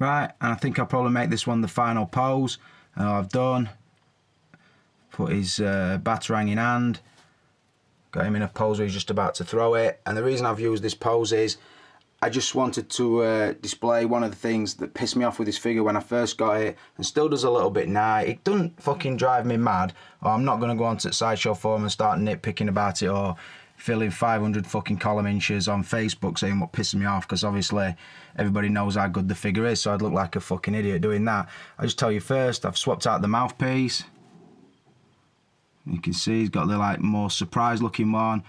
Right, and I think I'll probably make this one the final pose. I've done. Put his batarang in hand. Got him in a pose where he's just about to throw it. And the reason I've used this pose is I just wanted to display one of the things that pissed me off with this figure when I first got it, and still does a little bit now. It doesn't fucking drive me mad, or I'm not going to go onto the Sideshow forum and start nitpicking about it, or filling 500 fucking column inches on Facebook saying what pisses me off, because obviously everybody knows how good the figure is, so I'd look like a fucking idiot doing that. I just tell you first, I've swapped out the mouthpiece. You can see he's got the like more surprised looking one.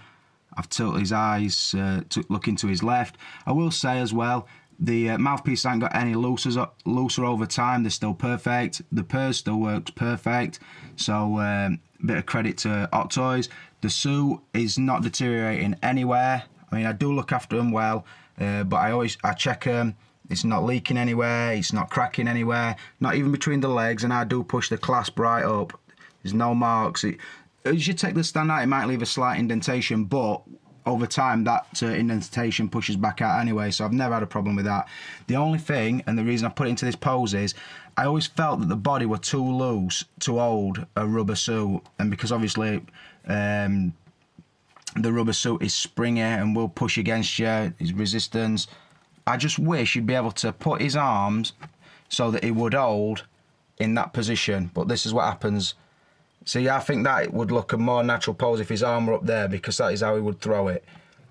I've tilted his eyes to look into his left. I will say as well, the mouthpiece ain't got any looser over time. They're still perfect. The purse still works perfect. So bit of credit to Hot Toys. The suit is not deteriorating anywhere. I mean, I do look after them well, but I check them. It's not leaking anywhere. It's not cracking anywhere. Not even between the legs. And I do push the clasp right up. There's no marks. As you take the stand out, it might leave a slight indentation, but over time that indentation pushes back out anyway, so I've never had a problem with that. The only thing, and the reason I put it into this pose is, I always felt that the body were too loose to hold a rubber suit, and because obviously the rubber suit is springy and will push against you, his resistance, I just wish you'd be able to put his arms so that he would hold in that position, but this is what happens. See, I think that it would look a more natural pose if his arm were up there, because that is how he would throw it.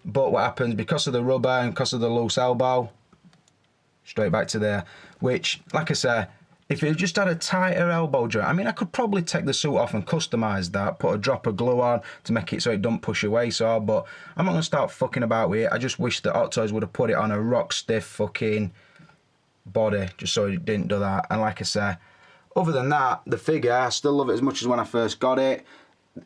But what happens, because of the rubber and because of the loose elbow, straight back to there. Which, like I say, if it just had a tighter elbow joint, I mean, I could probably take the suit off and customise that, put a drop of glue on to make it so it don't push away so, but I'm not going to start fucking about with it. I just wish that Hot Toys would have put it on a rock stiff fucking body, just so it didn't do that. And like I say, other than that, the figure, I still love it as much as when I first got it.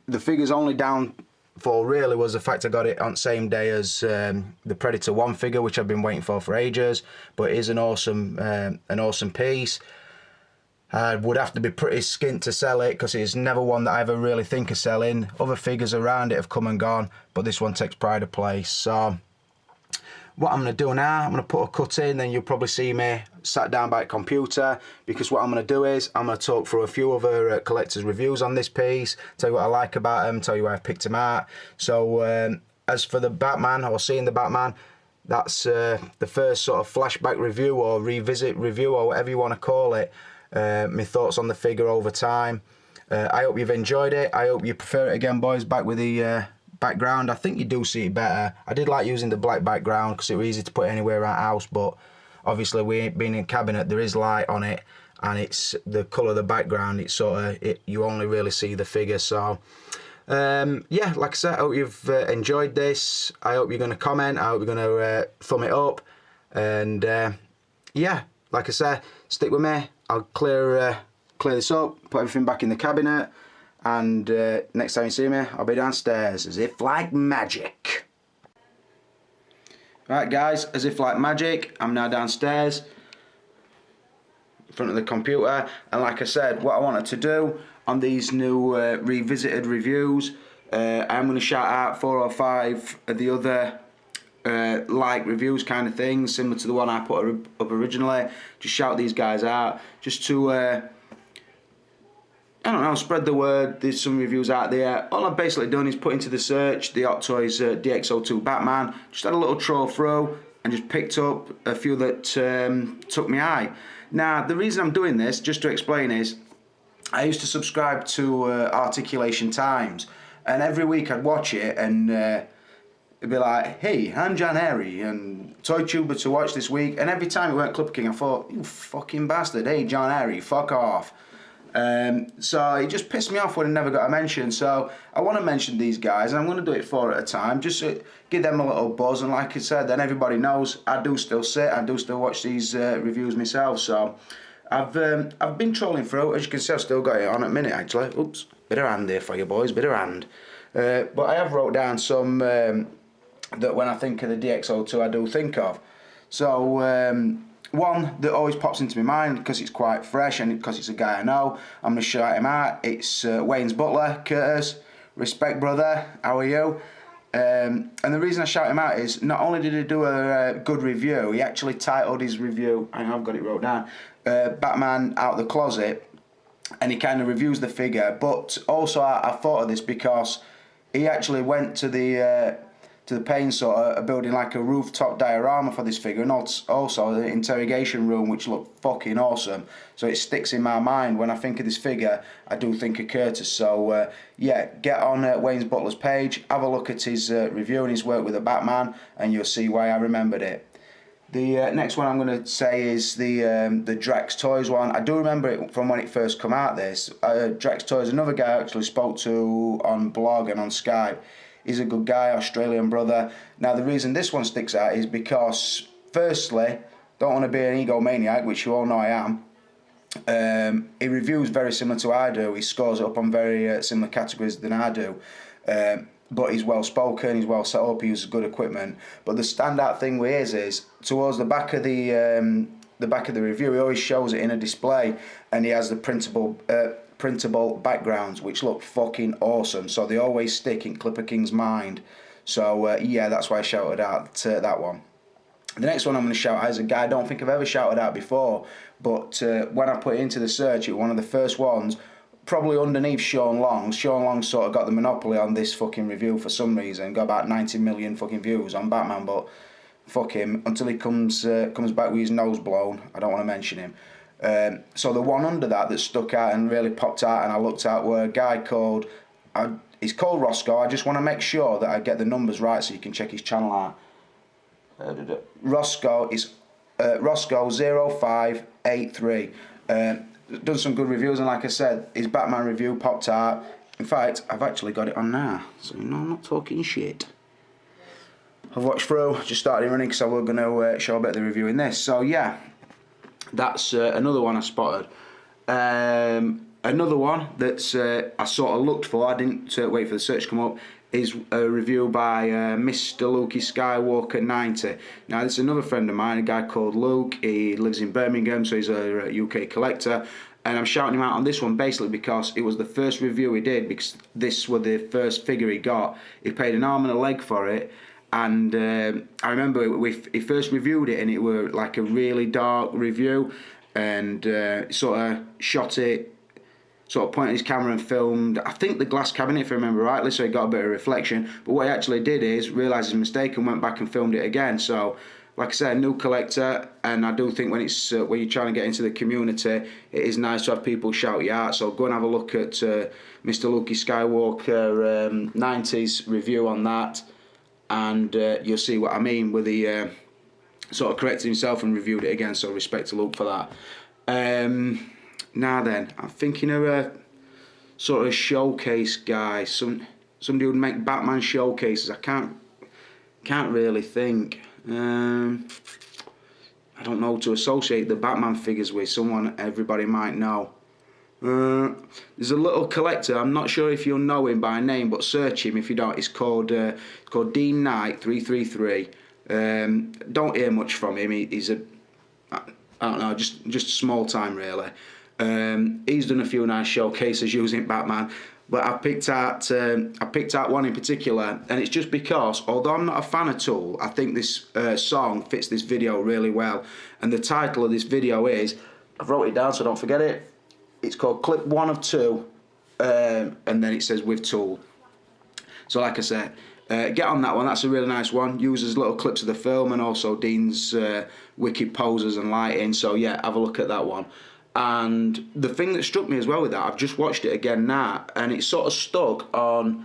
The figure's only downfall really was the fact I got it on the same day as the Predator 1 figure, which I've been waiting for ages. But it is an awesome piece. I would have to be pretty skint to sell it, because it's never one that I ever really think of selling. Other figures around it have come and gone, but this one takes pride of place. So what I'm going to do now, I'm going to put a cut in, then you'll probably see me sat down by a computer, because what I'm going to do is I'm going to talk through a few other collectors' reviews on this piece, tell you what I like about them, tell you why I've picked them out. So as for the Batman, or seeing the Batman, that's the first sort of flashback review or revisit review, or whatever you want to call it. My thoughts on the figure over time. I hope you've enjoyed it. I hope you prefer it again, boys, back with the background. I think you do see it better. I did like using the black background because it was easy to put anywhere around the house, but obviously we ain't been in a cabinet, there is light on it, and it's the colour of the background, it's sort of, you only really see the figure. So yeah, like I said, I hope you've enjoyed this. I hope you're going to comment, I hope you're going to thumb it up, and yeah, like I said, stick with me. I'll clear this up, put everything back in the cabinet, and next time you see me, I'll be downstairs as if like magic. Right guys, as if like magic, I'm now downstairs in front of the computer, and like I said, what I wanted to do on these new revisited reviews, I'm going to shout out 4 or 5 of the other like reviews kind of things, similar to the one I put up originally. Just shout these guys out, just to I don't know, spread the word. There's some reviews out there. All I've basically done is put into the search the Hot Toys DX02 Batman, just had a little troll through and just picked up a few that took my eye. Now the reason I'm doing this, just to explain, is I used to subscribe to Articulation Times, and every week I'd watch it, and it'd be like, hey, I'm John Harry and Toy Tuber to watch this week, and every time it went Clip King I thought, you fucking bastard, hey John Harry, fuck off. So it just pissed me off when it never got a mention. So I want to mention these guys, and I'm going to do it 4 at a time, just to give them a little buzz. And like I said, then everybody knows I do still sit, I do still watch these reviews myself. So I've been trolling through. As you can see, I've still got it on at minute actually. Oops, bit of hand there for you boys, bit of hand. But I have wrote down some that when I think of the DX02 I do think of. So one that always pops into my mind because it's quite fresh and because it's a guy I know, I'm going to shout him out. It's Wayne's butler, Curtis. Respect, brother. How are you? And the reason I shout him out is not only did he do a good review, he actually titled his review, I've got it wrote down, Batman Out the Closet, and he kind of reviews the figure. But also I thought of this because he actually went to the paint sorter building like a rooftop diorama for this figure, and also the interrogation room, which looked fucking awesome. So it sticks in my mind when I think of this figure. I do think of Curtis. So yeah, get on Wayne's Butler's page, have a look at his review and his work with the Batman, and you'll see why I remembered it. The next one I'm going to say is the Drax Toys one. I do remember it from when it first come out. This Drax Toys, another guy I actually spoke to on blog and on Skype. He's a good guy, Australian brother. Now the reason this one sticks out is because, firstly, don't want to be an egomaniac, which you all know I am. He reviews very similar to I do. He scores up on very similar categories than I do. But he's well spoken, he's well set up, he uses good equipment. But the standout thing with his is towards the back of the review, he always shows it in a display, and he has the printable backgrounds, which look fucking awesome. So they always stick in Clipper King's mind. So yeah, that's why I shouted out that one. The next one I'm going to shout out is a guy I don't think I've ever shouted out before, but when I put it into the search, it was one of the first ones, probably underneath Sean Long. Sean Long sort of got the monopoly on this fucking review for some reason, got about 90 million fucking views on Batman, but fuck him, until he comes back with his nose blown, I don't want to mention him. So the one under that stuck out and really popped out, and I looked at, were a guy called, he's called Roscoe. I just want to make sure that I get the numbers right so you can check his channel out. Roscoe is Roscoe 0583. Done some good reviews, and like I said, his Batman review popped out. In fact, I've actually got it on now, so no, I'm not talking shit. I've watched through, just started running because I was going to show a bit of the review in this. So yeah, that's another one I spotted. Another one that's I sort of looked for, I didn't wait for the search to come up, is a review by Mr. Luke Skywalker 90. Now this is another friend of mine, a guy called Luke. He lives in Birmingham, so he's a UK collector, and I'm shouting him out on this one basically because it was the first review he did, because this was the first figure he got. He paid an arm and a leg for it, and I remember he first reviewed it, and it were like a really dark review, and sort of shot it, sort of pointed his camera and filmed, I think, the glass cabinet, if I remember rightly, so he got a bit of reflection. But what he actually did is realised his mistake and went back and filmed it again. So, like I said, a new collector, and I do think when it's when you're trying to get into the community, it is nice to have people shout you out. So go and have a look at Mr. Luke Skywalker 90's review on that, and you'll see what I mean with the sort of corrected himself and reviewed it again. So respect to Luke for that. Now then, I'm thinking of a sort of showcase guy. Somebody who would make Batman showcases. I can't really think. I don't know to associate the Batman figures with. Someone everybody might know. There's a little collector. I'm not sure if you'll know him by name, but search him if you don't. It's called Dean Knight 333. Don't hear much from him. He's a, I don't know, just small time really. He's done a few nice showcases using Batman, but I picked out one in particular, and it's just because, although I'm not a fan of Tool, I think this song fits this video really well. And the title of this video is, I've wrote it down so I don't forget it. It's called Clip 1 of 2, and then it says with Tool. So like I said, get on that one. That's a really nice one. Uses little clips of the film and also Dean's wicked poses and lighting. So yeah, have a look at that one. And the thing that struck me as well with that, I've just watched it again now, and it's sort of stuck on,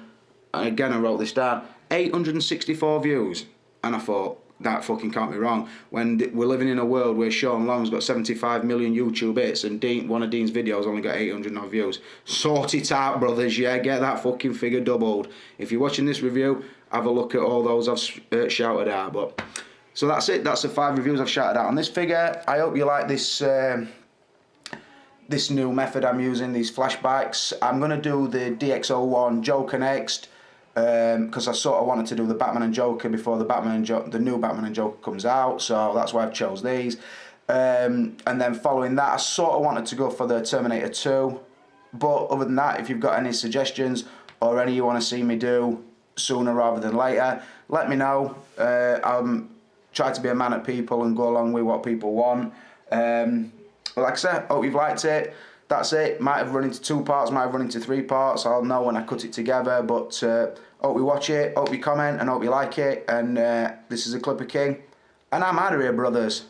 again I wrote this down, 864 views. And I thought, that fucking can't be wrong. When we're living in a world where Sean Long's got 75 million YouTube hits and one of Dean's videos only got 800 odd views. Sort it out, brothers, yeah, get that fucking figure doubled. If you're watching this review, have a look at all those I've shouted out. But so that's it, that's the 5 reviews I've shouted out on this figure. I hope you like this this new method I'm using, these flashbacks. I'm going to do the DX01 Joker next, because I sort of wanted to do the Batman and Joker before the new Batman and Joker comes out, so that's why I've chose these. And then following that, I sort of wanted to go for the Terminator 2, but other than that, if you've got any suggestions or any you want to see me do, sooner rather than later. Let me know. I'm try to be a man at people and go along with what people want. Like I said, hope you've liked it. That's it. Might have run into 2 parts, might have run into 3 parts. I'll know when I cut it together. But hope you watch it, hope you comment, and hope you like it. And this is a Clipper King, and I'm out of here, brothers.